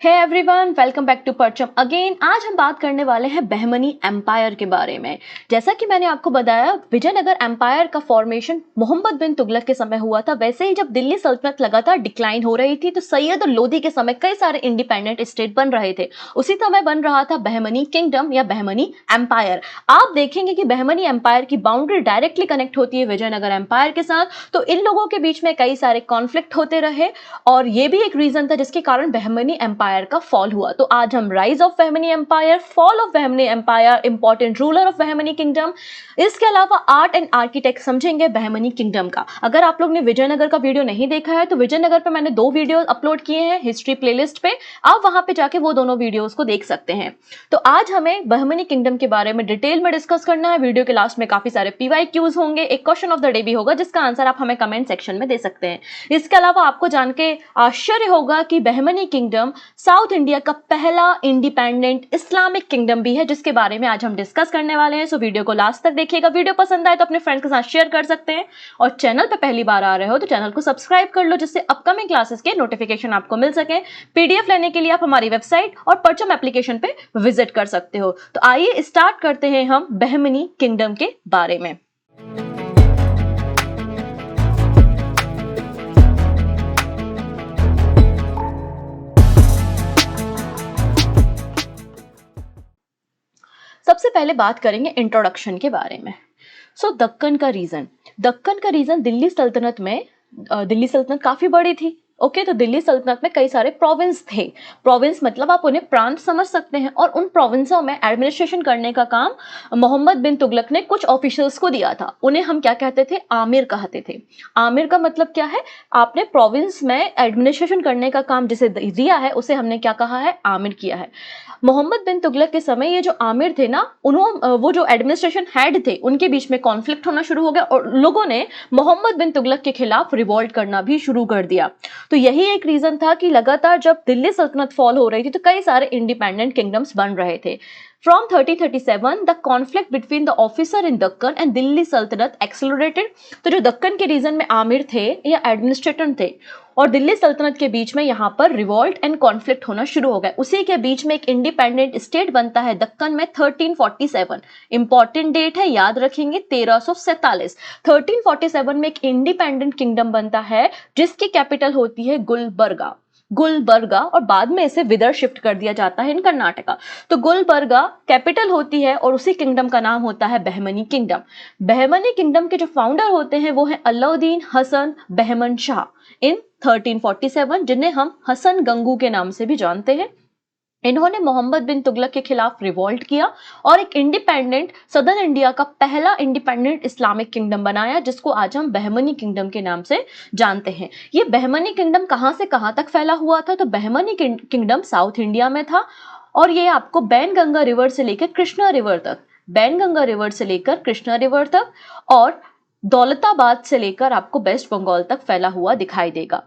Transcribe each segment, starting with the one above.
Hey everyone, welcome back to Parcham again. आज हम बात करने वाले हैं बहमनी एम्पायर के बारे में। जैसा कि मैंने आपको बताया, विजयनगर एम्पायर का फॉर्मेशन मोहम्मद बिन तुगलक के समय हुआ था। वैसे ही जब दिल्ली सल्तनत लगातार डिक्लाइन हो रही थी तो सैयद और लोधी के समय कई सारे इंडिपेंडेंट स्टेट बन रहे थे। उसी समय बन रहा था बहमनी किंगडम या बहमनी एम्पायर। आप देखेंगे कि बहमनी एम्पायर की बाउंड्री डायरेक्टली कनेक्ट होती है विजयनगर एम्पायर के साथ, तो इन लोगों के बीच में कई सारे कॉन्फ्लिक्ट होते रहे और ये भी एक रीजन था जिसके कारण बहमनी एम्पायर का फॉल हुआ। तो आज हम rise of Bahmani empire, fall of Bahmani empire, important ruler of Bahmani kingdom, इसके अलावा आर्ट एंड आर्किटेक्ट समझेंगे बहमनी किंगडम का। अगर आप लोग ने विजयनगर का वीडियो नहीं देखा है तो विजयनगर पे मैंने 2 वीडियो अपलोड किए हैं हिस्ट्री प्लेलिस्ट पे, आप वहां पे जाके वो दोनों वीडियोस को देख सकते हैं। तो आज हमें बहमनी किंगडम के बारे में डिटेल में डिस्कस करना है। वीडियो के लास्ट में काफी सारे PYQs होंगे, एक क्वेश्चन ऑफ द डे भी होगा जिसका आंसर आप हमें कमेंट सेक्शन में दे सकते हैं। इसके अलावा आपको जान के आश्चर्य होगा कि बहमनी किंगडम साउथ इंडिया का पहला इंडिपेंडेंट इस्लामिक किंगडम भी है, जिसके बारे में आज हम डिस्कस करने वाले हैं। सो वीडियो को लास्ट तक देखिएगा। वीडियो पसंद आए तो अपने फ्रेंड्स के साथ शेयर कर सकते हैं और चैनल पे पहली बार आ रहे हो तो चैनल को सब्सक्राइब कर लो जिससे अपकमिंग क्लासेस के नोटिफिकेशन आपको मिल सके। PDF लेने के लिए आप हमारी वेबसाइट और परचम एप्लीकेशन पे विजिट कर सकते हो। तो आइए स्टार्ट करते हैं हम बहमनी किंगडम के बारे में। सबसे पहले बात करेंगे इंट्रोडक्शन के बारे में। दक्कन का रीजन दिल्ली सल्तनत काफी बड़ी थी। ओके, तो दिल्ली सल्तनत में कई सारे प्रोविंस थे। प्रोविंस मतलब आप उन्हें प्रांत समझ सकते हैं और उन प्रोविंसों में एडमिनिस्ट्रेशन करने का काम मोहम्मद बिन तुगलक ने कुछ ऑफिशियल्स को दिया था। उन्हें हम क्या कहते थे? आमिर कहते थे। आमिर का मतलब क्या है? आपने प्रोविंस में एडमिनिस्ट्रेशन करने का काम जिसे दिया है उसे हमने क्या कहा है? आमिर किया है। मोहम्मद बिन तुगलक के समय ये जो आमिर थे ना, वो जो एडमिनिस्ट्रेशन हेड थे उनके बीच में कॉन्फ्लिक्ट होना शुरू हो गया और लोगों ने मोहम्मद बिन तुगलक के खिलाफ रिवोल्ट करना भी शुरू कर दिया। तो यही एक रीजन था कि लगातार जब दिल्ली सल्तनत फॉल हो रही थी तो कई सारे इंडिपेंडेंट किंगडम्स बन रहे थे। From 1337, the conflict between the officer in Deccan and Delhi सल्तनत accelerated। तो जो दक्कन के रीजन में आमिर थे या एडमिनिस्ट्रेटर थे और दिल्ली सल्तनत के बीच में यहाँ पर रिवॉल्ट एंड कॉन्फ्लिक्ट होना शुरू हो गया। उसी के बीच में एक इंडिपेंडेंट स्टेट बनता है दक्कन में 1347। इंपॉर्टेंट डेट है, याद रखेंगे, 1347। 1347 में एक इंडिपेंडेंट किंगडम बनता है जिसकी कैपिटल होती है गुलबर्गा और बाद में इसे विदर शिफ्ट कर दिया जाता है इन कर्नाटका। तो गुलबर्गा कैपिटल होती है और उसी किंगडम का नाम होता है बहमनी किंगडम। बहमनी किंगडम के जो फाउंडर होते हैं वो है अलाउद्दीन हसन बहमन शाह इन 1347, जिन्हें हम हसन गंगू के नाम से भी जानते हैं। इन्होंने मोहम्मद बिन तुगलक के खिलाफ रिवोल्ट किया और एक इंडिपेंडेंट सदर्न इंडिया का पहला इंडिपेंडेंट इस्लामिक किंगडम बनाया जिसको आज हम बहमनी किंगडम के नाम से जानते हैं। ये बहमनी किंगडम कहां से कहां तक फैला हुआ था? तो बहमनी किंगडम साउथ इंडिया में था और ये आपको बैनगंगा रिवर से लेकर कृष्णा रिवर तक और दौलताबाद से लेकर आपको वेस्ट बंगाल तक फैला हुआ दिखाई देगा।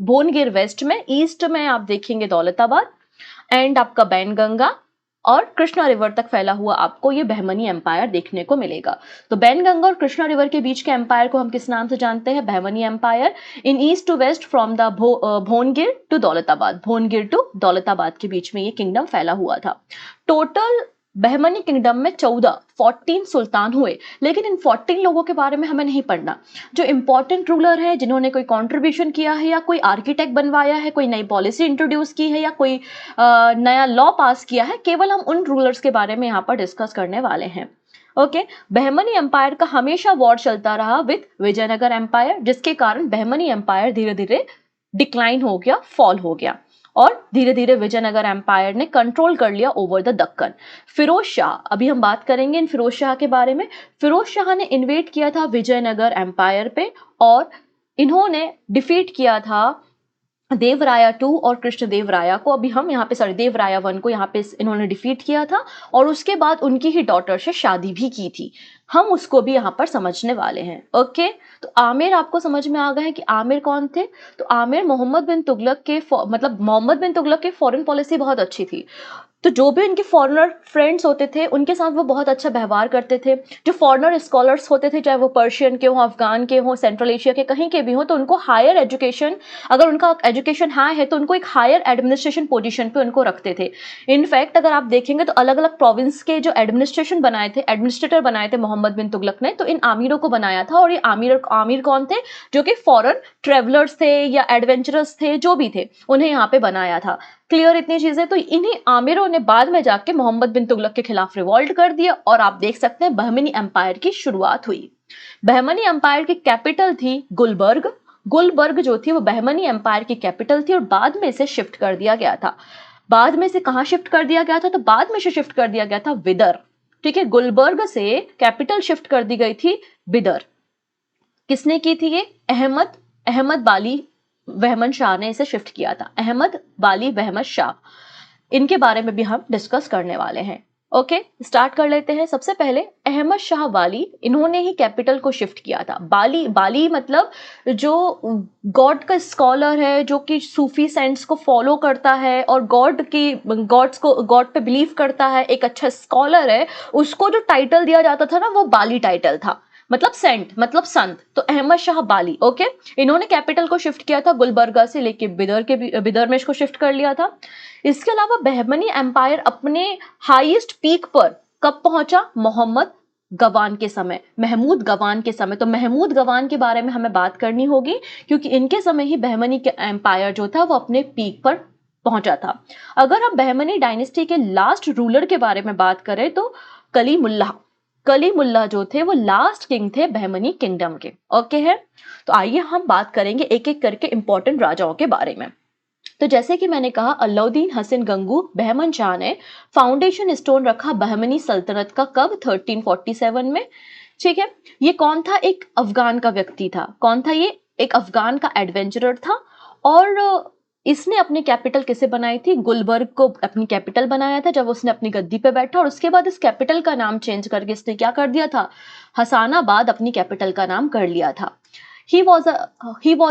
भोनगिर वेस्ट में, ईस्ट में आप देखेंगे दौलताबाद एंड आपका बैनगंगा और कृष्णा रिवर तक फैला हुआ आपको ये बहमनी एम्पायर देखने को मिलेगा। तो बैनगंगा और कृष्णा रिवर के बीच के एम्पायर को हम किस नाम से जानते हैं? Bahmani empire. In east to west from the Bhongir to Daulatabad के बीच में ये किंगडम फैला हुआ था। टोटल बहमनी किंगडम में 14 सुल्तान हुए, लेकिन इन 14 लोगों के बारे में हमें नहीं पढ़ना। जो इंपॉर्टेंट रूलर है जिन्होंने कोई कंट्रीब्यूशन किया है या कोई आर्किटेक्ट बनवाया है, कोई नई पॉलिसी इंट्रोड्यूस की है या कोई नया लॉ पास किया है, केवल हम उन रूलर्स के बारे में यहाँ पर डिस्कस करने वाले हैं। ओके, बहमनी एम्पायर का हमेशा वॉर चलता रहा विद विजयनगर एम्पायर, जिसके कारण बहमनी एम्पायर धीरे धीरे डिक्लाइन हो गया, फॉल हो गया और धीरे धीरे विजयनगर एम्पायर ने कंट्रोल कर लिया ओवर द दक्कन। फिरोज शाह, अभी हम बात करेंगे इन फिरोज शाह के बारे में। फिरोज शाह ने इन्वेड किया था विजयनगर एम्पायर पे और इन्होंने डिफीट किया था देवराया 2 और कृष्णदेवराया को। अभी हम यहाँ पे देवराया 1 को यहाँ पे इन्होंने डिफीट किया था और उसके बाद उनकी ही डॉटर से शादी भी की थी। हम उसको भी यहाँ पर समझने वाले हैं। ओके, तो आमिर आपको समझ में आ गए हैं कि आमिर कौन थे? तो आमिर मोहम्मद बिन तुगलक के फॉरेन पॉलिसी बहुत अच्छी थी। तो जो भी उनके फॉरेनर फ्रेंड्स होते थे उनके साथ वो बहुत अच्छा व्यवहार करते थे। जो फॉरेनर स्कॉलर्स होते थे, चाहे वो पर्शियन के हों, अफगान के हों, सेंट्रल एशिया के कहीं के भी हों, तो उनको हायर एजुकेशन, अगर उनका एजुकेशन हाई है तो उनको एक हायर एडमिनिस्ट्रेशन पोजीशन पे उनको रखते थे। इनफैक्ट अगर आप देखेंगे तो अलग अलग प्रोविंस के जो एडमिनिस्ट्रेशन बनाए थे, एडमिनिस्ट्रेटर बनाए थे मोहम्मद बिन तुगलक ने, तो इन आमिरों को बनाया था। और ये आमिर कौन थे? जो कि फॉरेन ट्रेवलर्स थे या एडवेंचरस थे, जो भी थे, उन्हें यहाँ पे बनाया था। क्लियर इतनी चीजें? तो इन्हीं आमिरों ने बाद में जाके मोहम्मद बिन तुगलक के खिलाफ रिवॉल्ट कर दिया और आप देख सकते हैं बहमनी एम्पायर की शुरुआत हुई। बहमनी एम्पायर की कैपिटल थी गुलबर्ग। गुलबर्ग जो थी वो बहमनी एम्पायर की कैपिटल थी और बाद में इसे शिफ्ट कर दिया गया था। बाद में इसे कहां शिफ्ट कर दिया गया था? तो बाद में इसे शिफ्ट कर दिया गया था बिदर। ठीक है, गुलबर्ग से कैपिटल शिफ्ट कर दी गई थी बिदर। किसने की थी ये? अहमद बाली वहमन शाह ने इसे शिफ्ट किया था। अहमद बाली वहमद शाह, इनके बारे में भी हम डिस्कस करने वाले हैं। ओके, स्टार्ट कर लेते हैं। सबसे पहले अहमद शाह बाली, इन्होंने ही कैपिटल को शिफ्ट किया था। बाली मतलब जो गॉड का स्कॉलर है, जो कि सूफी सेंट्स को फॉलो करता है और गॉड पे बिलीव करता है, एक अच्छा स्कॉलर है, उसको जो टाइटल दिया जाता था ना, वो बाली टाइटल था। मतलब सेंट, मतलब संत। तो अहमद शाह बाली, ओके, इन्होंने कैपिटल को शिफ्ट किया था गुलबर्गा से लेके बिदर में इसको शिफ्ट कर लिया था। इसके अलावा बहमनी एम्पायर अपने हाईएस्ट पीक पर कब पहुंचा? मोहम्मद गवान के समय, महमूद गवान के समय। तो महमूद गवान के बारे में हमें बात करनी होगी क्योंकि इनके समय ही बहमनी के एम्पायर जो था वो अपने पीक पर पहुंचा था। अगर हम बहमनी डायनेस्टी के लास्ट रूलर के बारे में बात करें तो कलीमुल्लाह जो थे वो लास्ट किंग थे बहमनी किंगडम के। ओके है, तो आइए हम बात करेंगे एक एक करके इंपॉर्टेंट राजाओं के बारे में। तो जैसे कि मैंने कहा, अलाउद्दीन हसन गंगू बहमन शाह ने फाउंडेशन स्टोन रखा बहमनी सल्तनत का। कब? 1347 में। ठीक है, ये कौन था? एक अफगान का व्यक्ति था। कौन था ये? एक अफगान का एडवेंचरर था। और इसने अपनी कैपिटल किसे बनाई थी? गुलबर्ग को अपनी कैपिटल बनाया था जब उसने अपनी गद्दी पे बैठा। और उसके बाद इस कैपिटल का नाम चेंज करके इसने क्या कर दिया था? हसानाबाद अपनी कैपिटल का नाम कर लिया था। He was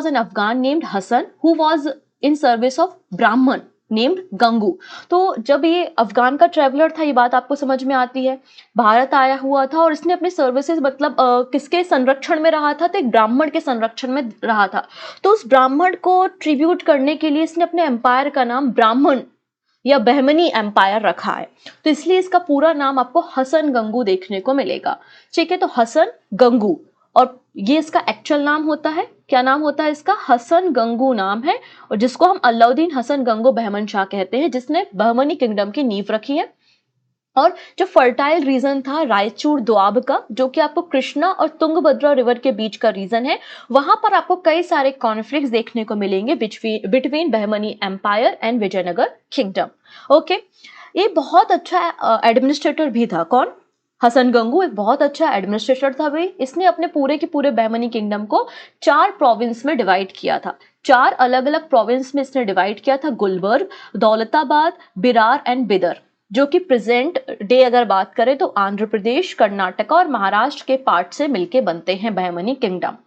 an Afghan named Hassan who was in service of Brahman named Gangu. तो जब ये अफगान का ट्रेवलर था, ये बात आपको समझ में आती है, भारत आया हुआ था और इसने अपने सर्विसेज मतलब किसके संरक्षण में रहा था? तो एक ब्राह्मण के संरक्षण में रहा था। तो उस ब्राह्मण को ट्रिब्यूट करने के लिए इसने अपने एम्पायर का नाम ब्राह्मण या बहमनी एम्पायर रखा है। तो इसलिए इसका पूरा नाम आपको हसन गंगू देखने को मिलेगा। ठीक है, तो हसन गंगू, और ये इसका एक्चुअल नाम होता है। क्या नाम होता है इसका? हसन गंगू नाम है, और जिसको हम अलाउद्दीन हसन गंगू बहमन शाह कहते हैं, जिसने बहमनी किंगडम की नींव रखी है। और जो फर्टाइल रीजन था रायचूर दोआब का, जो कि आपको कृष्णा और तुंगभद्रा रिवर के बीच का रीजन है, वहां पर आपको कई सारे कॉन्फ्लिक्ट्स देखने को मिलेंगे between Bahmani empire and Vijayanagar kingdom. Okay, ये बहुत अच्छा एडमिनिस्ट्रेटर भी था। कौन? हसन गंगू एक बहुत अच्छा एडमिनिस्ट्रेटर था भाई। इसने अपने पूरे के पूरे बहमनी किंगडम को 4 प्रोविंस में डिवाइड किया था। 4 अलग अलग प्रोविंस में इसने डिवाइड किया था, गुलबर्ग, दौलताबाद, बिरार एंड बिदर, जो कि प्रेजेंट डे अगर बात करें तो आंध्र प्रदेश, कर्नाटक और महाराष्ट्र के पार्ट से मिलके बनते हैं बहमनी किंगडम।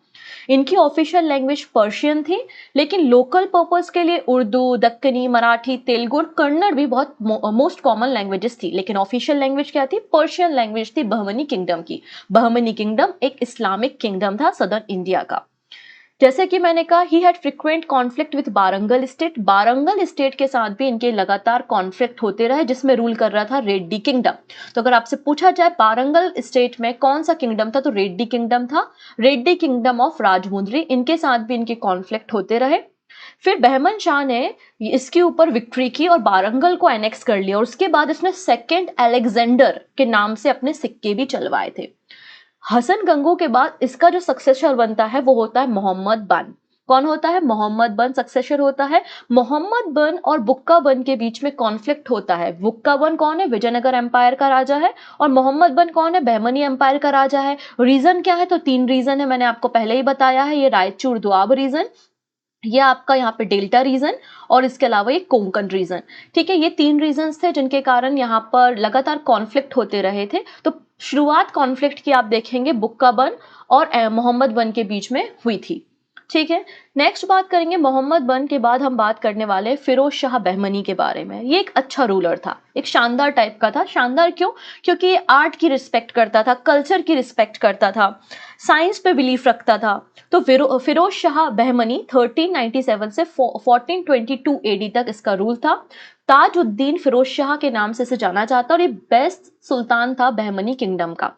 इनकी ऑफिशियल लैंग्वेज पर्शियन थी, लेकिन लोकल पर्पस के लिए उर्दू, दक्कनी, मराठी, तेलुगु और कन्नड़ भी बहुत मोस्ट कॉमन लैंग्वेजेस थी। लेकिन ऑफिशियल लैंग्वेज क्या थी? पर्शियन लैंग्वेज थी बहमनी किंगडम की। बहमनी किंगडम एक इस्लामिक किंगडम था सदर्न इंडिया का। जैसे कि मैंने कहा, he had frequent conflict with Warangal state. Warangal state के साथ भी इनके लगातार कॉन्फ्लिक्ट होते रहे, जिसमें रूल कर रहा था रेड्डी किंगडम। तो अगर आपसे पूछा जाए बारंगल स्टेट में कौन सा किंगडम था, तो रेड्डी किंगडम था। रेड्डी किंगडम ऑफ राजमुंद्री, इनके साथ भी इनके कॉन्फ्लिक्ट होते रहे। फिर बहमन शाह ने इसके ऊपर विक्ट्री की और बारंगल को एनेक्स कर लिया, और उसके बाद इसने सेकेंड अलेक्जेंडर के नाम से अपने सिक्के भी चलवाए थे। हसन गंगू के बाद इसका जो सक्सेसर बनता है वो होता है मोहम्मद बन। कौन होता है? मोहम्मद बन सक्सेसर होता है। मोहम्मद बन और बुक्का बन के बीच में कॉन्फ्लिक्ट होता है। बुक्का बन कौन है? विजयनगर एम्पायर का राजा है। और मोहम्मद बन कौन है? बहमनी एम्पायर का राजा है। रीजन क्या है? तो 3 रीजन है, मैंने आपको पहले ही बताया है। ये रायचूर दोआब रीजन, ये आपका यहाँ पे डेल्टा रीजन, और इसके अलावा ये कोंकण रीजन। ठीक है, ये 3 रीजन्स थे जिनके कारण यहाँ पर लगातार कॉन्फ्लिक्ट होते रहे थे। तो शुरुआत कॉन्फ्लिक्ट की आप देखेंगे बुक्का बन और मोहम्मद बन के बीच में हुई थी। ठीक है। नेक्स्ट बात करेंगे मोहम्मद बन के बाद हम बात करने वाले फिरोज शाह बहमनी के बारे में। ये एक अच्छा रूलर था, एक शानदार टाइप का था। शानदार क्यों? क्योंकि ये आर्ट की रिस्पेक्ट करता था, कल्चर की रिस्पेक्ट करता था, साइंस पे बिलीफ रखता था। तो फिरोज शाह बहमनी 1397 से 1422 एडी तक इसका रूल था। ताजुद्दीन फिरोज शाह के नाम से इसे जाना जाता और ये बेस्ट सुल्तान था बहमनी किंगडम का।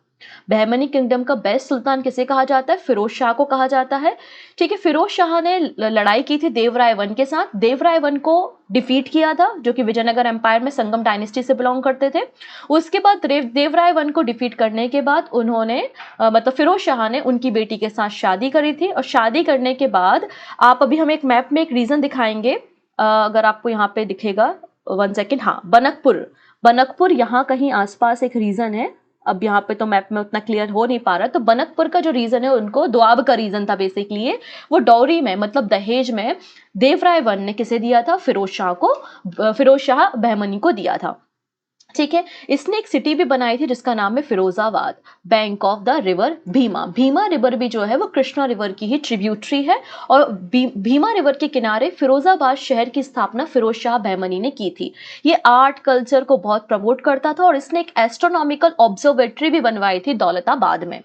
बहमनी किंगडम का बेस्ट सुल्तान किसे कहा जाता है? फिरोज शाह को कहा जाता है। ठीक है। फिरोज शाह ने लड़ाई की थी देवराय वन के साथ। देवराय वन को डिफीट किया था, जो कि विजयनगर एम्पायर में संगम डायनेस्टी से बिलोंग करते थे। उसके बाद देवराय वन को डिफीट करने के बाद उन्होंने मतलब फिरोज शाह ने उनकी बेटी के साथ शादी करी थी। और शादी करने के बाद आप अभी हम एक मैप में एक रीजन दिखाएंगे, अगर आपको यहाँ पे दिखेगा, 1 सेकेंड, हाँ, बनकपुर। बनकपुर यहाँ कहीं आसपास एक रीजन है। अब यहाँ पे तो मैप में उतना क्लियर हो नहीं पा रहा। तो बनकपुर का जो रीजन है, उनको दोआब का रीजन था बेसिकली। वो डॉरी में मतलब दहेज में देवराय वन ने किसे दिया था? फिरोज शाह को, फिरोज शाह बहमनी को दिया था। ठीक है। इसने एक सिटी भी बनाई थी जिसका नाम है Firozabad, bank of the river Bhima. Bhima river भी जो है वो कृष्णा रिवर की ही ट्रिब्यूटरी है। और भीमा रिवर के किनारे फिरोजाबाद शहर की स्थापना फिरोज शाह बहमनी ने की थी। ये आर्ट कल्चर को बहुत प्रमोट करता था और इसने एक एस्ट्रोनॉमिकल ऑब्जर्वेटरी भी बनवाई थी दौलताबाद में।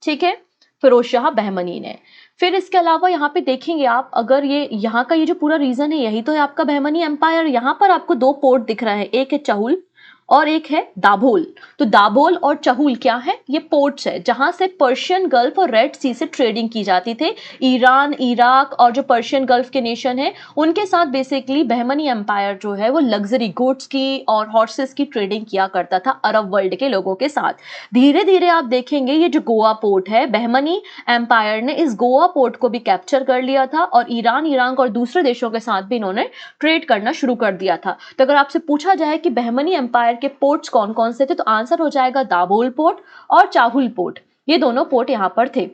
ठीक है, फिरोज शाह बहमनी ने। फिर इसके अलावा यहाँ पे देखेंगे आप, अगर ये यहाँ का ये जो पूरा रीजन है यही तो है आपका बहमनी एम्पायर। यहाँ पर आपको दो पोर्ट दिख रहे हैं, एक है चहुल और एक है दाभोल। तो दाभोल और चहुल क्या है? ये पोर्ट्स है जहां से पर्शियन गल्फ और रेड सी से ट्रेडिंग की जाती थी। ईरान, इराक और जो पर्शियन गल्फ के नेशन है उनके साथ बेसिकली बहमनी एम्पायर जो है वो लग्जरी गुड्स की और हॉर्सेस की ट्रेडिंग किया करता था अरब वर्ल्ड के लोगों के साथ। धीरे धीरे आप देखेंगे ये जो गोवा पोर्ट है, बहमनी एम्पायर ने इस गोवा पोर्ट को भी कैप्चर कर लिया था और ईरान, इराक और दूसरे देशों के साथ भी इन्होंने ट्रेड करना शुरू कर दिया था। तो अगर आपसे पूछा जाए कि बहमनी एम्पायर के पोर्ट्स कौन कौन से थे, तो आंसर हो जाएगा दाभोल पोर्ट और चाहुल पोर्ट। ये दोनों पोर्ट यहां पर थे।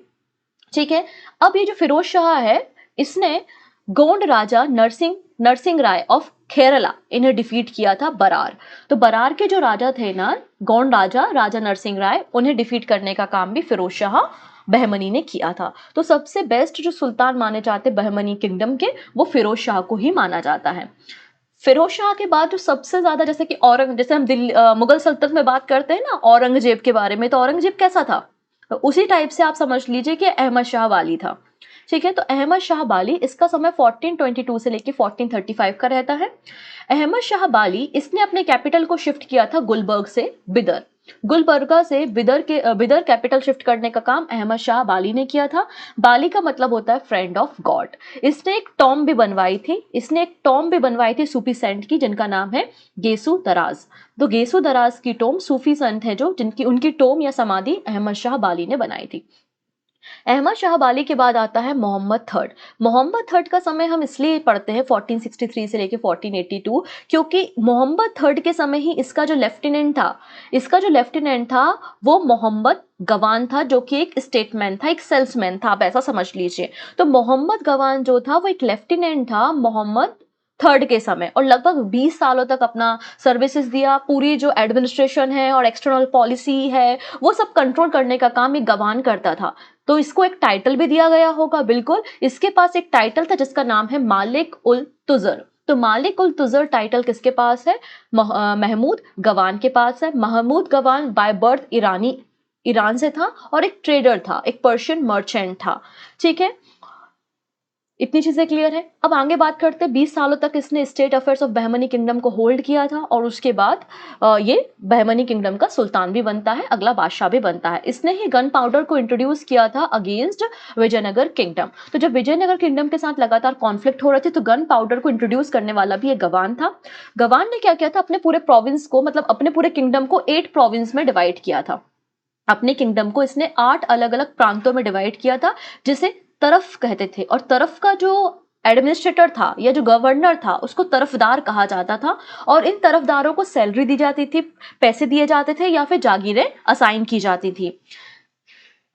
ठीक है। अब ये जो फिरोज शाह है, इसने गोंड राजा नरसिंह राय ऑफ केरला इन्हें डिफीट किया था बरार। तो बरार के जो राजा थे ना, गोंड राजा नरसिंह राय, उन्हें डिफीट करने का काम भी फिरोज शाह बहमनी ने किया था। तो सबसे बेस्ट जो सुल्तान माने जाते बहमनी किंगडम के, वो फिरोज शाह को ही माना जाता है। फिरोज शाह के बाद जो सबसे ज्यादा, जैसे कि जैसे हम मुगल सल्तनत में बात करते हैं ना औरंगजेब के बारे में, तो औरंगजेब कैसा था? तो उसी टाइप से आप समझ लीजिए कि अहमद शाह वाली था। ठीक है। तो अहमद शाह बाली, इसका समय 1422 से लेके 1435 का रहता है। अहमद शाह बाली, इसने अपने कैपिटल को शिफ्ट किया था गुलबर्ग से बिदर। गुलबर्गा से बिदर कैपिटल शिफ्ट करने का काम अहमद शाह बाली ने किया था। बाली का मतलब होता है फ्रेंड ऑफ गॉड। इसने एक टॉम भी बनवाई थी सूफी सेंट की, जिनका नाम है गेसु दराज। तो गेसु दराज की टोम सूफी संत है जो जिनकी उनकी टोम या समाधि अहमद शाह बाली ने बनाई थी। अहमद शाह बाली के बाद आता है मोहम्मद थर्ड। मोहम्मद थर्ड का समय हम इसलिए पढ़ते हैं 1463 से लेके 1482, क्योंकि मोहम्मद थर्ड के समय ही इसका जो लेफ्टिनेंट था वो मोहम्मद गवान था, जो कि एक स्टेटमैन था, एक सेल्समैन था, आप ऐसा समझ लीजिए। तो मोहम्मद गवान जो था वो एक लेफ्टिनेंट था मोहम्मद थर्ड के समय, और लगभग 20 सालों तक अपना सर्विसेज दिया। पूरी जो एडमिनिस्ट्रेशन है और एक्सटर्नल पॉलिसी है वो सब कंट्रोल करने का काम एक गवान करता था। तो इसको एक टाइटल भी दिया गया होगा, बिल्कुल। इसके पास एक टाइटल था जिसका नाम है मालिक उल तुजर। तो मालिक उल तुजर टाइटल किसके पास है? महमूद गवान के पास है। महमूद गवान बाय बर्थ ईरान से था और एक ट्रेडर था, एक पर्शियन मर्चेंट था। ठीक है, इतनी चीजें क्लियर है। अब आगे बात करते हैं। 20 सालों तक इसने state affairs of Bahmani kingdom को होल्ड किया था और उसके बाद ये बहमनी किंगडम का सुल्तान भी बनता है, अगला बादशाह भी बनता है। इसने ही गन पाउडर को इंट्रोड्यूस किया था अगेंस्ट विजयनगर किंगडम। तो जब विजयनगर किंगडम के साथ लगातार कॉन्फ्लिक्ट हो रहे थे तो गन पाउडर को इंट्रोड्यूस करने वाला भी एक गवान था। गवान ने क्या किया था, अपने पूरे प्रोविंस को, मतलब अपने पूरे किंगडम को 8 प्रोविंस में डिवाइड किया था। अपने किंगडम को इसने 8 अलग अलग प्रांतों में डिवाइड किया था, जिसे तरफ कहते थे। और तरफ का जो एडमिनिस्ट्रेटर था या जो गवर्नर था उसको तरफदार कहा जाता था। और इन तरफदारों को सैलरी दी जाती थी, पैसे दिए जाते थे या फिर जागीरें असाइन की जाती थी।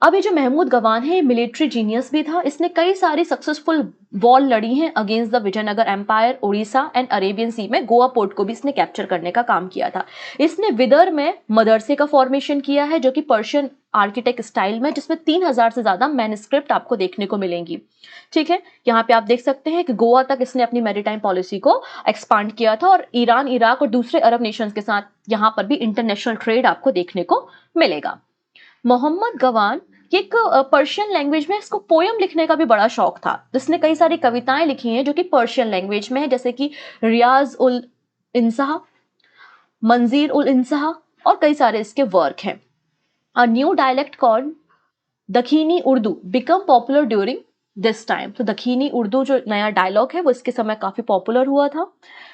अब ये जो महमूद गवान है, ये मिलिट्री जीनियस भी था। इसने कई सारी सक्सेसफुल वॉर लड़ी हैं against the Vijayanagara empire, Orissa and Arabian sea में गोवा पोर्ट को भी इसने कैप्चर करने का काम किया था। इसने विदर में मदरसे का फॉर्मेशन किया है, जो कि पर्शियन आर्किटेक्ट स्टाइल में, जिसमें 3000 से ज्यादा मैन्युस्क्रिप्ट आपको देखने को मिलेंगी। ठीक है, यहाँ पे आप देख सकते हैं कि गोवा तक इसने अपनी मैरीटाइम पॉलिसी को एक्सपांड किया था, और ईरान, इराक और दूसरे अरब नेशंस के साथ यहाँ पर भी इंटरनेशनल ट्रेड आपको देखने को मिलेगा। मोहम्मद गवान ये एक पर्शियन लैंग्वेज में, इसको पोयम लिखने का भी बड़ा शौक था। इसने कई सारी कविताएं लिखी हैं जो कि पर्शियन लैंग्वेज में है, जैसे कि रियाज उल इंसहा, मंजीर उल इंसहा और कई सारे इसके वर्क हैं। A new dialect called Dakhini Urdu became popular during this time. तो दखीनी उर्दू जो नया डायलॉग है वो इसके समय काफी पॉपुलर हुआ था।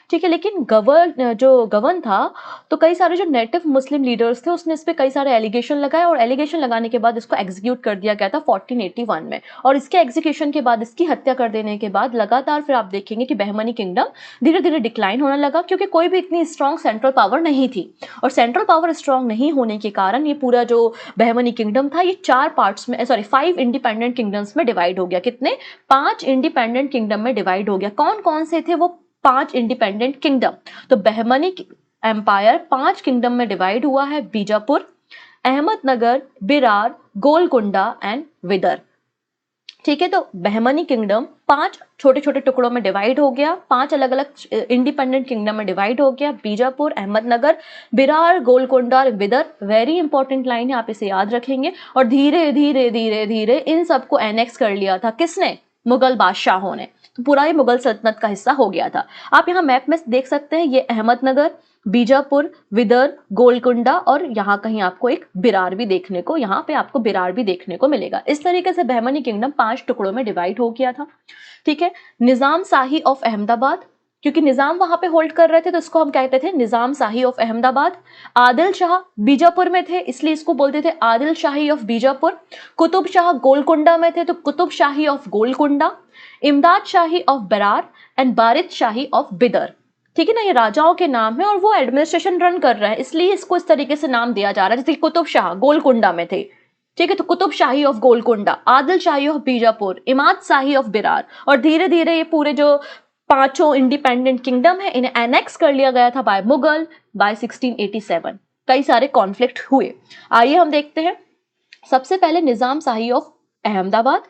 ठीक है, लेकिन गवर्न था, तो कई सारे जो नेटिव मुस्लिम लीडर्स थे, उसने इस पे कई सारे एलिगेशन लगाए, और एलिगेशन लगाने के बाद इसको एग्जीक्यूट कर दिया गया था 1481 में। और इसके एग्जीक्यूशन के बाद, इसकी हत्या कर देने के बाद लगातार फिर आप देखेंगे कि बहमनी किंगडम धीरे धीरे डिक्लाइन होने लगा, क्योंकि कोई भी इतनी स्ट्रॉन्ग सेंट्रल पावर नहीं थी। और सेंट्रल पावर स्ट्रॉन्ग नहीं होने के कारण ये पूरा जो बहमनी किंगडम था, ये 4 पार्ट्स में, सॉरी 5 इंडिपेंडेंट किंगडम्स में डिवाइड हो गया। कितने? 5 इंडिपेंडेंट किंगडम में डिवाइड हो गया। कौन कौन से थे वो 5 इंडिपेंडेंट किंगडम? तो बहमनी एम्पायर 5 किंगडम में डिवाइड हुआ है: बीजापुर, अहमदनगर, बिरार, गोलकुंडा एंड विदर। ठीक है, तो बहमनी किंगडम 5 छोटे छोटे टुकड़ों में डिवाइड हो गया, 5 अलग अलग इंडिपेंडेंट किंगडम में डिवाइड हो गया: बीजापुर, अहमदनगर, बिरार, गोलकुंडा और विदर। वेरी इंपॉर्टेंट लाइन है, आप इसे याद रखेंगे। और धीरे धीरे धीरे धीरे इन सबको एनेक्स कर लिया था। किसने? मुगल बादशाहों ने। तो पूरा ये मुगल सल्तनत का हिस्सा हो गया था। आप यहाँ मैप में देख सकते हैं, ये अहमदनगर, बीजापुर, विदर, गोलकुंडा और यहाँ कहीं आपको एक बिरार भी देखने को, यहाँ पे आपको बिरार भी देखने को मिलेगा। इस तरीके से बहमनी किंगडम 5 टुकड़ों में डिवाइड हो गया था। ठीक है, निजाम शाही ऑफ अहमदाबाद, क्योंकि निजाम वहां पे होल्ड कर रहे थे तो इसको हम कहते थे निजाम शाही ऑफ अहमदाबाद। आदिल शाह बीजापुर में थे, इसलिए इसको बोलते थे आदिल शाही ऑफ बीजापुर। कुतुब शाह गोलकुंडा में थे, तो Qutb Shahi of Golconda. Imdad Shahi of Berar and Barid Shahi of Bidar. ठीक है ना, ये राजाओं के नाम है और वो एडमिनिस्ट्रेशन रन कर रहा है, इसलिए इसको इस तरीके से नाम दिया जा रहा है। जैसे कुतुब शाह गोलकुंडा में थे, ठीक है, तो Qutb Shahi of Golconda, Adil Shahi of Bijapur, Imad Shahi of Berar. और धीरे धीरे ये पूरे जो 5 इंडिपेंडेंट किंगडम है, इन्हें एनेक्स कर लिया गया था बाय मुगल बाय 1687। कई सारे कॉन्फ्लिक्ट हुए। आइए हम देखते हैं। सबसे पहले निजाम शाही ऑफ अहमदाबाद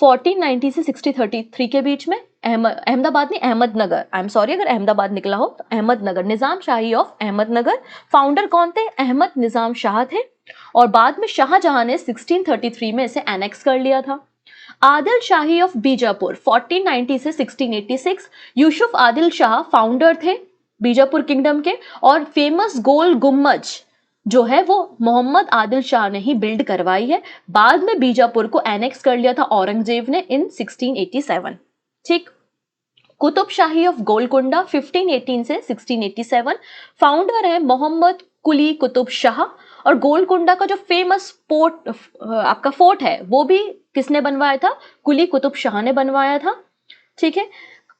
1490 से 1633 के बीच में। अहमदाबाद नहीं, अहमदनगर, आई एम सॉरी अगर अहमदाबाद निकला हो, तो अहमदनगर। निजाम शाही ऑफ अहमदनगर, फाउंडर कौन थे? अहमद निजाम शाह थे, और बाद में शाहजहां ने 1633 में इसे एनेक्स कर लिया था। आदिल शाही ऑफ बीजापुर 1490 से 1686, यूसुफ आदिल शाह फाउंडर थे बीजापुर किंगडम के, और फेमस गोल गुम्बज जो है वो मोहम्मद आदिल शाह ने ही बिल्ड करवाई है। बाद में बीजापुर को एनेक्स कर लिया था औरंगजेब ने इन 1687। ठीक, कुतुब शाही ऑफ गोलकुंडा 1518 से 1687, फाउंडर है मोहम्मद कुली कुतुब शाह। और गोलकुंडा का जो फेमस पोर्ट आपका फोर्ट है वो भी किसने बनवाया था? कुली कुतुब शाह ने बनवाया था। ठीक है,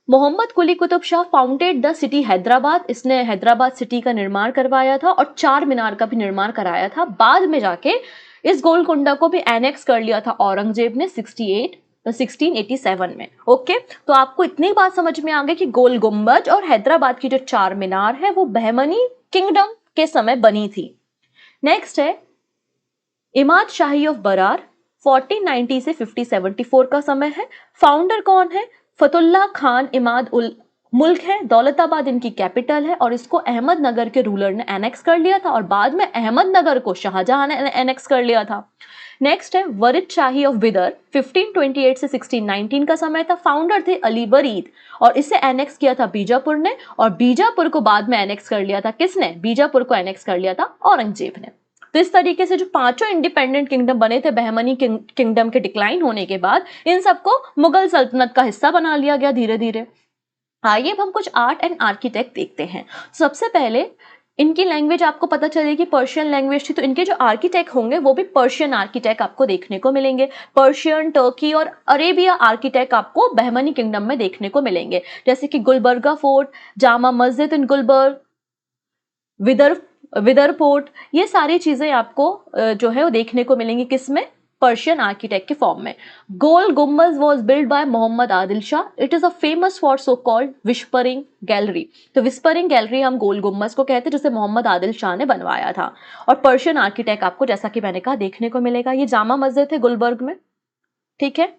Muhammad Quli Qutb Shah founded the city Hyderabad, इसने हैदराबाद सिटी का निर्माण करवाया था और 4 मीनार का भी निर्माण कराया था। बाद में जाके इस गोलकुंडा को भी एनेक्स कर लिया था औरंगजेब ने 1687 में। ओके, तो आपको इतनी बात समझ में आ गई कि गोल गुम्बज और हैदराबाद की जो 4 मीनार है वो बहमनी किंगडम के समय बनी थी। नेक्स्ट है इमाद शाही ऑफ बरार 1490 से 5074 का समय है। फाउंडर कौन है? फतुल्ला खान इमाद उल मुल्क है, दौलताबाद इनकी कैपिटल है, और इसको अहमदनगर के रूलर ने एनेक्स कर लिया था, और बाद में अहमदनगर को शाहजहां ने एनेक्स कर लिया था। नेक्स्ट है वरिद शाही ऑफ बिदर 1528 से 1619 का समय था। फाउंडर थे अली बरीद, और इसे एनेक्स किया था बीजापुर ने, और बीजापुर को बाद में एनेक्स कर लिया था किसने? बीजापुर को एनेक्स कर लिया था औरंगजेब ने। तो इस तरीके से जो 5 इंडिपेंडेंट किंगडम बने थे बहमनी किंगडम के डिक्लाइन होने के बाद, इन सबको मुगल सल्तनत का हिस्सा बना लिया गया धीरे धीरे। आइए अब हम कुछ आर्ट एंड आर्किटेक्ट देखते हैं। सबसे पहले इनकी लैंग्वेज आपको पता चलेगी पर्शियन लैंग्वेज थी, तो इनके जो आर्किटेक्ट होंगे वो भी पर्शियन आर्किटेक्ट आपको देखने को मिलेंगे। पर्शियन, टर्की और अरेबिया आर्किटेक्ट आपको बहमनी किंगडम में देखने को मिलेंगे, जैसे कि गुलबर्गा फोर्ट, जामा मस्जिद इन गुलबर्ग, विदर फोर्ट। ये सारी चीजें आपको जो है वो देखने को मिलेंगी किसमें? पर्शियन आर्किटेक्ट के फॉर्म में। Gol Gumbaz was build by Mohammed Adil Shah, it is a famous for so called whispering gallery. तो विस्परिंग गैलरी हम गोल गुम्बज को कहते हैं, जिसे मोहम्मद आदिल शाह ने बनवाया था। और पर्शियन आर्किटेक्ट आपको जैसा कि मैंने कहा देखने को मिलेगा, ये जामा मस्जिद है गुलबर्ग में, ठीक है।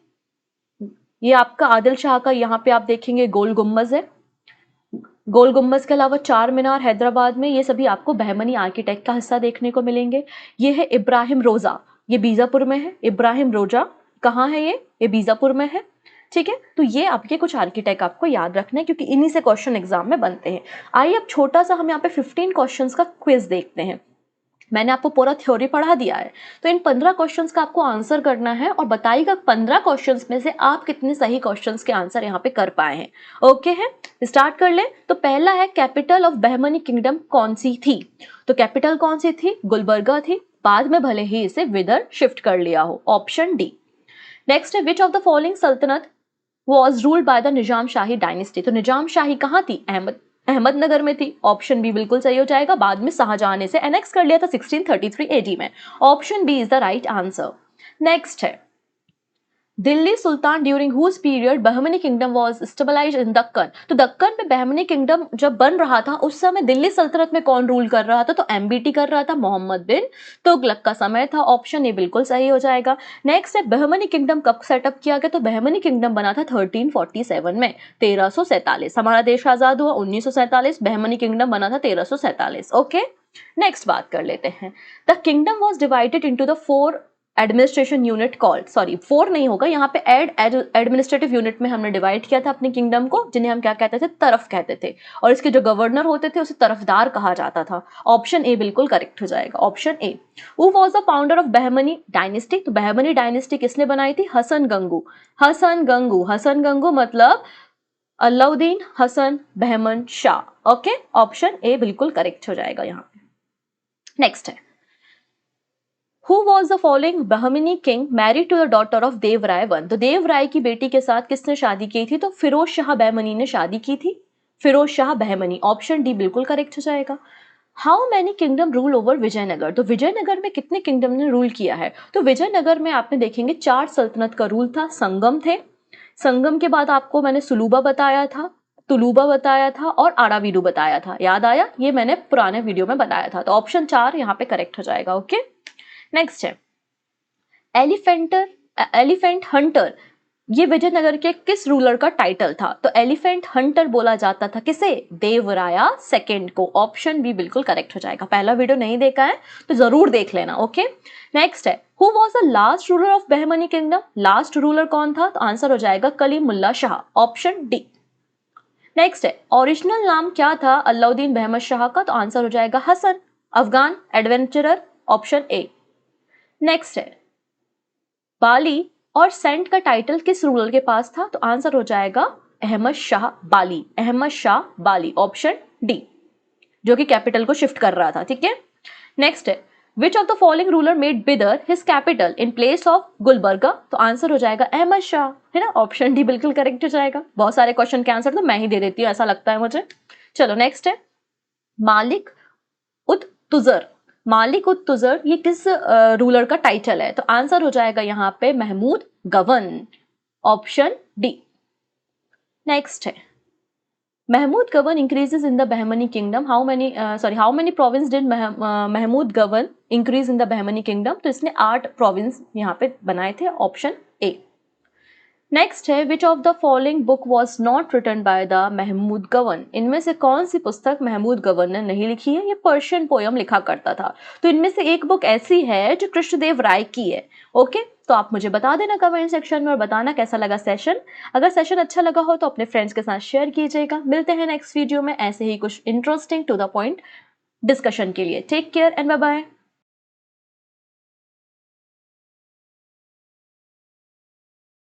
ये आपका आदिल शाह का यहाँ पे आप देखेंगे गोल गुम्बज है। गोल गुम्बज के अलावा चार मीनार हैदराबाद में, ये सभी आपको बहमनी आर्किटेक्ट का हिस्सा देखने को मिलेंगे। ये है इब्राहिम रोजा, ये बीजापुर में है। इब्राहिम रोजा कहाँ है? ये बीजापुर में है, ठीक है। तो ये आपके कुछ आर्किटेक्ट आपको याद रखना है, क्योंकि इन्हीं से क्वेश्चन एग्जाम में बनते हैं। आइए अब छोटा सा हम यहाँ पे 15 क्वेश्चंस का क्विज देखते हैं। मैंने आपको पूरा थ्योरी पढ़ा दिया है, तो इन 15 क्वेश्चंस का आपको आंसर करना है और बताइएगा 15 क्वेश्चंस में से आप कितने सही क्वेश्चंस के आंसर यहाँ पे कर पाए हैं। ओके है, स्टार्ट कर ले। तो पहला है, कैपिटल ऑफ बहमनी किंगडम कौन सी थी? तो कैपिटल कौन सी थी? गुलबर्गा थी, बाद में भले ही इसे विदर शिफ्ट कर लिया हो, ऑप्शन डी। नेक्स्ट है, विच ऑफ द फॉलोइंग सल्तनत was ruled by the Nizam shahi dynasty? तो निजाम शाही कहाँ थी? अहमदनगर में थी, ऑप्शन बी बिल्कुल सही हो जाएगा। बाद में शाहजहां ने इसे एनेक्स कर लिया था 1633 एडी में, option B is the right answer. Next है, Delhi sultan during whose period Bahmani kingdom was stabilized in Deccan? तो दक्कन में बहमनी किंगडम जब बन रहा था उस समय दिल्ली सल्तनत में कौन रूल कर रहा था? तो एमबीटी कर रहा था, मोहम्मद बिन तुगलक का समय था, ऑप्शन ए बिल्कुल सही हो जाएगा। नेक्स्ट है, बहमनी किंगडम कब सेटअप किया गया? तो बहमनी किंगडम बना था 1347 में, 1347। हमारा देश आजाद हुआ 1947, बहमनी किंगडम बना था 1347। ओके, नेक्स्ट बात कर लेते हैं। The kingdom was divided into the 4 administration unit called, sorry 4 नहीं होगा यहाँ पे, एडमिनिस्ट्रेटिव यूनिट में हमने डिवाइड किया था अपने किंगडम को, जिन्हें हम क्या कहते थे? तरफ कहते थे। और इसके जो गवर्नर होते थे उसे तरफदार कहा जाता था, ऑप्शन ए बिल्कुल करेक्ट हो जाएगा, option A. Who was the founder of Bahmani dynasty? तो बहमनी डायनेस्टी किसने बनाई थी? हसन गंगू। हसन गंगू, हसन गंगू मतलब Alauddin Hasan Bahman Shah. Okay, option A बिल्कुल करेक्ट हो जाएगा यहाँ पे। नेक्स्ट है, Who was the following Bahmani king married to the daughter of Dev Raya one? तो देव राय की बेटी के साथ किसने शादी की थी? तो फिरोज शाह बहमनी ने शादी की थी, फिरोज शाह बहमनी, ऑप्शन डी बिल्कुल करेक्ट हो जाएगा। How many kingdom rule over Vijayanagar? तो विजयनगर में कितने किंगडम ने रूल किया है? तो विजयनगर में आपने देखेंगे 4 सल्तनत का रूल था। संगम थे, संगम के बाद आपको मैंने सुलूबा बताया था, तुलुबा बताया था और आड़ावीरू बताया था, याद आया? ये मैंने पुराने वीडियो में बताया था, तो ऑप्शन 4 यहाँ पे करेक्ट हो जाएगा। ओके, नेक्स्ट है, एलिफेंट हंटर, ये विजयनगर के किस रूलर का टाइटल था? तो एलिफेंट हंटर बोला जाता था किसे? देवराया सेकंड को, ऑप्शन बी बिल्कुल करेक्ट हो जाएगा। पहला वीडियो नहीं देखा है तो जरूर देख लेना। ओके, नेक्स्ट है, who was the last ruler of Bahmani kingdom? Last ruler कौन था? तो आंसर हो जाएगा Kalimulla Shah, option D. Next है, ओरिजिनल नाम क्या था अलाउद्दीन बहमद शाह का? तो आंसर हो जाएगा Hasan Afghan adventurer, option A. Next है, बाली और सेंट का टाइटल किस रूलर के पास था? तो आंसर हो जाएगा अहमद शाह बाली, अहमद शाह बाली, ऑप्शन डी, जो कि कैपिटल को शिफ्ट कर रहा था। ठीक है, नेक्स्ट है, which of the following ruler made Bidar his capital in place of Gulbarga? तो आंसर हो जाएगा अहमद शाह, है ना, ऑप्शन डी बिल्कुल करेक्ट हो जाएगा। बहुत सारे क्वेश्चन के आंसर तो मैं ही दे देती हूँ, ऐसा लगता है मुझे। चलो नेक्स्ट है, मालिक उत तुजर, मालिक उत तुजर ये किस रूलर का टाइटल है? तो आंसर हो जाएगा यहाँ पे महमूद गवन, ऑप्शन डी। नेक्स्ट है, Mahmud Gawan increases in the Bahmani kingdom, how many province did Mahmud Gawan increase in the Bahmani kingdom? तो इसने 8 प्रोविंस यहाँ पे बनाए थे, ऑप्शन ए। नेक्स्ट है, which of the following book was not written by the Mahmud Gawan? इनमें से कौन सी पुस्तक महमूद गवन ने नहीं लिखी है? ये पर्शियन पोयम लिखा करता था, तो इनमें से एक बुक ऐसी है जो कृष्णदेव राय की है। ओके, तो आप मुझे बता देना कमेंट सेक्शन में और बताना कैसा लगा सेशन। अगर सेशन अच्छा लगा हो तो अपने फ्रेंड्स के साथ शेयर कीजिएगा। मिलते हैं नेक्स्ट वीडियो में ऐसे ही कुछ interesting to the point discussion के लिए। Take care and bye bye.